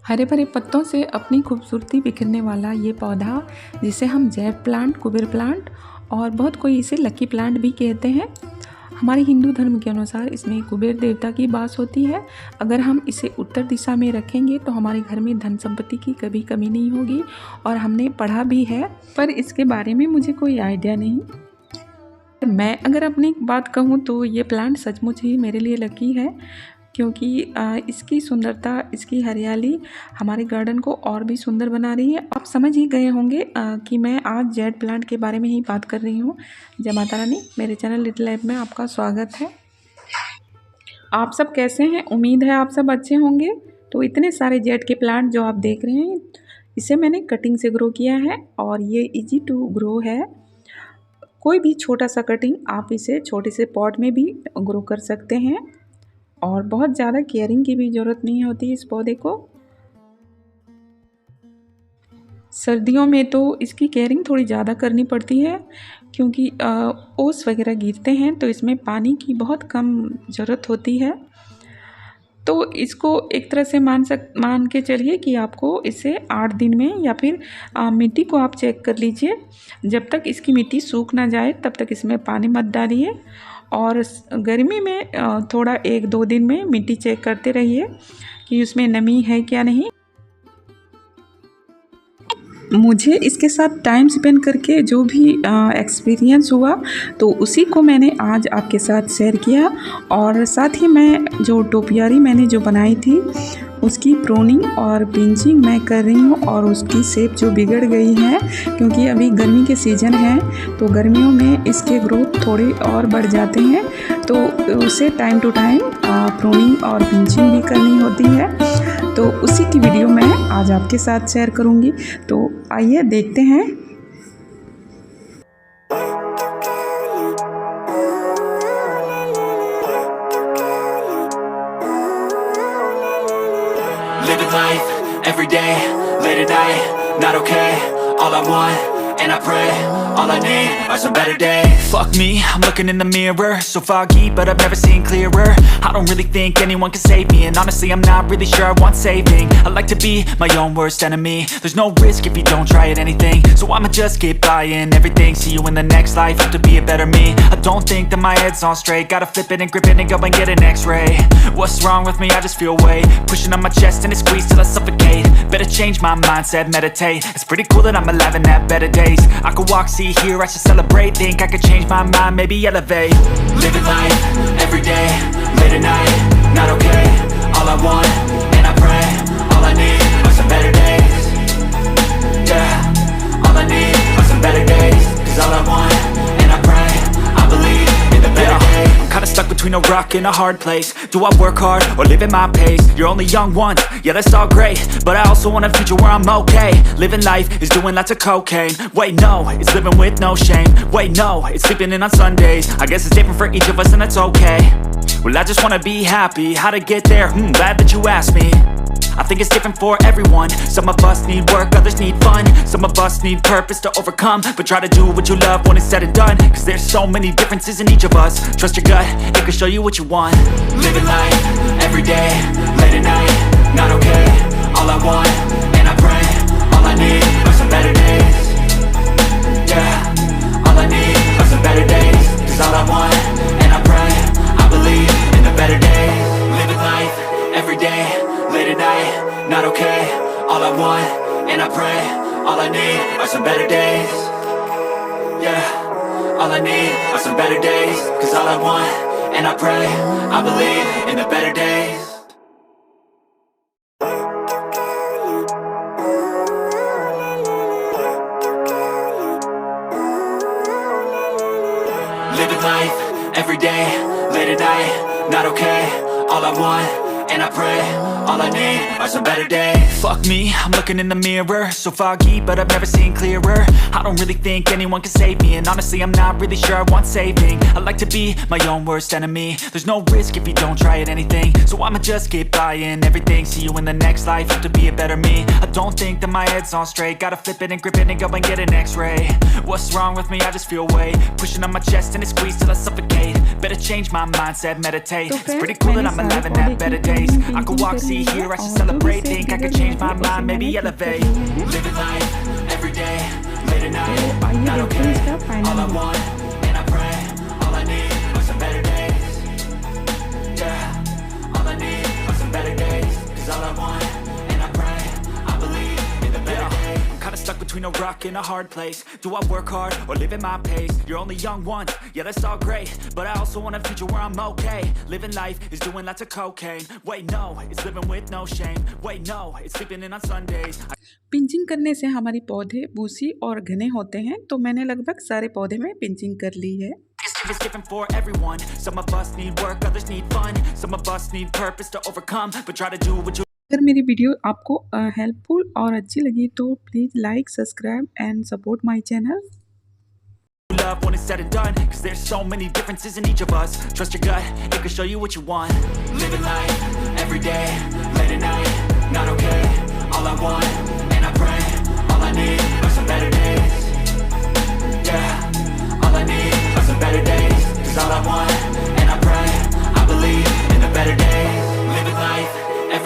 हरे भरे पत्तों से अपनी खूबसूरती बिखरने वाला ये पौधा, जिसे हम जेड प्लांट, कुबेर प्लांट और बहुत कोई इसे लकी प्लांट भी कहते हैं। हमारे हिंदू धर्म के अनुसार इसमें कुबेर देवता की वास होती है। अगर हम इसे उत्तर दिशा में रखेंगे तो हमारे घर में धन संपत्ति की कभी कमी नहीं होगी, और हमने पढ़ा भी है, पर इसके बारे में मुझे कोई आइडिया नहीं। मैं अगर अपनी बात कहूँ तो ये प्लांट सचमुच ही मेरे लिए लकी है, क्योंकि इसकी सुंदरता, इसकी हरियाली हमारे गार्डन को और भी सुंदर बना रही है। आप समझ ही गए होंगे कि मैं आज जेड प्लांट के बारे में ही बात कर रही हूँ। जय माता रानी, मेरे चैनल लिटिल लाइफ में आपका स्वागत है। आप सब कैसे हैं? उम्मीद है आप सब अच्छे होंगे। तो इतने सारे जेड के प्लांट जो आप देख रहे हैं, इसे मैंने कटिंग से ग्रो किया है और ये इजी टू ग्रो है। कोई भी छोटा सा कटिंग आप इसे छोटे से पॉट में भी ग्रो कर सकते हैं, और बहुत ज़्यादा केयरिंग की भी ज़रूरत नहीं होती इस पौधे को। सर्दियों में तो इसकी केयरिंग थोड़ी ज़्यादा करनी पड़ती है, क्योंकि ओस वगैरह गिरते हैं तो इसमें पानी की बहुत कम ज़रूरत होती है। तो इसको एक तरह से मान के चलिए कि आपको इसे 8 दिन में, या फिर मिट्टी को आप चेक कर लीजिए। जब तक इसकी मिट्टी सूख ना जाए तब तक इसमें पानी मत डालिए, और गर्मी में थोड़ा 1-2 दिन में मिट्टी चेक करते रहिए कि उसमें नमी है क्या नहीं। मुझे इसके साथ टाइम स्पेंड करके जो भी एक्सपीरियंस हुआ, तो उसी को मैंने आज आपके साथ शेयर किया। और साथ ही मैं जो टोपियारी मैंने जो बनाई थी, उसकी प्रूनिंग और पिंचिंग मैं कर रही हूँ, और उसकी शेप जो बिगड़ गई है, क्योंकि अभी गर्मी के सीज़न है तो गर्मियों में इसके ग्रोथ थोड़े और बढ़ जाते हैं, तो उसे टाइम टू टाइम प्रूनिंग और पिंचिंग भी करनी होती है। तो उसी की वीडियो मैं आज आपके साथ शेयर करूँगी। तो आइए देखते हैं। Living life, every day, late at night, not okay. All I want, and I pray, all I need are some better days. Fuck me, I'm looking in the mirror, so foggy, but I've never seen clearer. I don't really think anyone can save me, and honestly I'm not really sure I want saving. I like to be my own worst enemy. There's no risk if you don't try at anything, so I'ma just keep buying everything. See you in the next life, have to be a better me. I don't think that my head's on straight, gotta flip it and grip it and go and get an x-ray. What's wrong with me? I just feel weight pushing on my chest and it squeezes till I suffocate. Better change my mindset, meditate. It's pretty cool that I'm alive and have better days. I could walk, see, hear, I should celebrate. Think I could change my mind, maybe elevate. Living life, every day, late at night, not okay. All I want, and I pray, all I need are some better days. Yeah, all I need are some better days. Cause all I want, and I pray, I believe in the better days. I'm kinda stuck between a rock and a hard place. Do I work hard or live at my pace? You're only young once, yeah that's all great, but I also want a future where I'm okay. Living life is doing lots of cocaine. Wait no, it's living with no shame. Wait no, it's sleeping in on Sundays. I guess it's different for each of us and that's okay. Well I just wanna be happy, how to get there? Glad that you asked me. I think it's different for everyone. Some of us need work, others need fun. Some of us need purpose to overcome, but try to do what you love when it's said and done. Cause there's so many differences in each of us. Trust your gut, it can show you what you want. Living life, every day, late at night, not okay. All I want, and I pray, all I need are some better days. Yeah, all I need are some better days. Cause all I want, and I pray, I believe in the better days. Living life, every day, late at night, not okay. All I want, and I pray, all I need are some better days. Yeah, all I need are some better days. Cause all I want, and I pray, I believe in the better days. Living life, every day, late at night, not okay. All I want, and I pray, all I need are some better days. Fuck me, I'm looking in the mirror, so foggy, but I've never seen clearer. I don't really think anyone can save me, and honestly I'm not really sure I want saving. I like to be my own worst enemy. There's no risk if you don't try at anything, so I'ma just keep buying everything. See you in the next life, have to be a better me. I don't think that my head's on straight, gotta flip it and grip it and go and get an x-ray. What's wrong with me? I just feel weight pushing on my chest and it squeezes till I suffocate. Better change my mindset, meditate. It's pretty cool that I'm alive and have better days. pace. I could walk, see, hear, I should celebrate. Think I could change my mind, maybe elevate. Living life, every day, late at night, not okay. All I want, and I pray, all I need are some better days. Yeah, all I need are some better days. Cause all I want, and I pray, I believe in the better days. I'm kinda stuck between a rock and a hard place. Do I work hard or live at my pace? You're only young once, yeah that's all great, but I also want a future where I'm okay. Living life is doing lots of cocaine. Wait no, it's living with no shame. Wait no, it's sleeping in on Sundays. Pinching करने से हमारे पौधे Bussy और घने होते हैं, तो मैंने लगभग सारे पौधे में पिंचिंग कर ली है। It's different for everyone. Some of us need work, others need fun. Some of us need purpose to overcome, but try to do what you अगर मेरी वीडियो आपको हेल्पफुल और अच्छी लगी तो please like, subscribe and support my channel. love when it's said and done. Cause there's so many differences in each of us. Trust your gut, it can show you what you want. Living life, every day, late at night, not okay. All I want,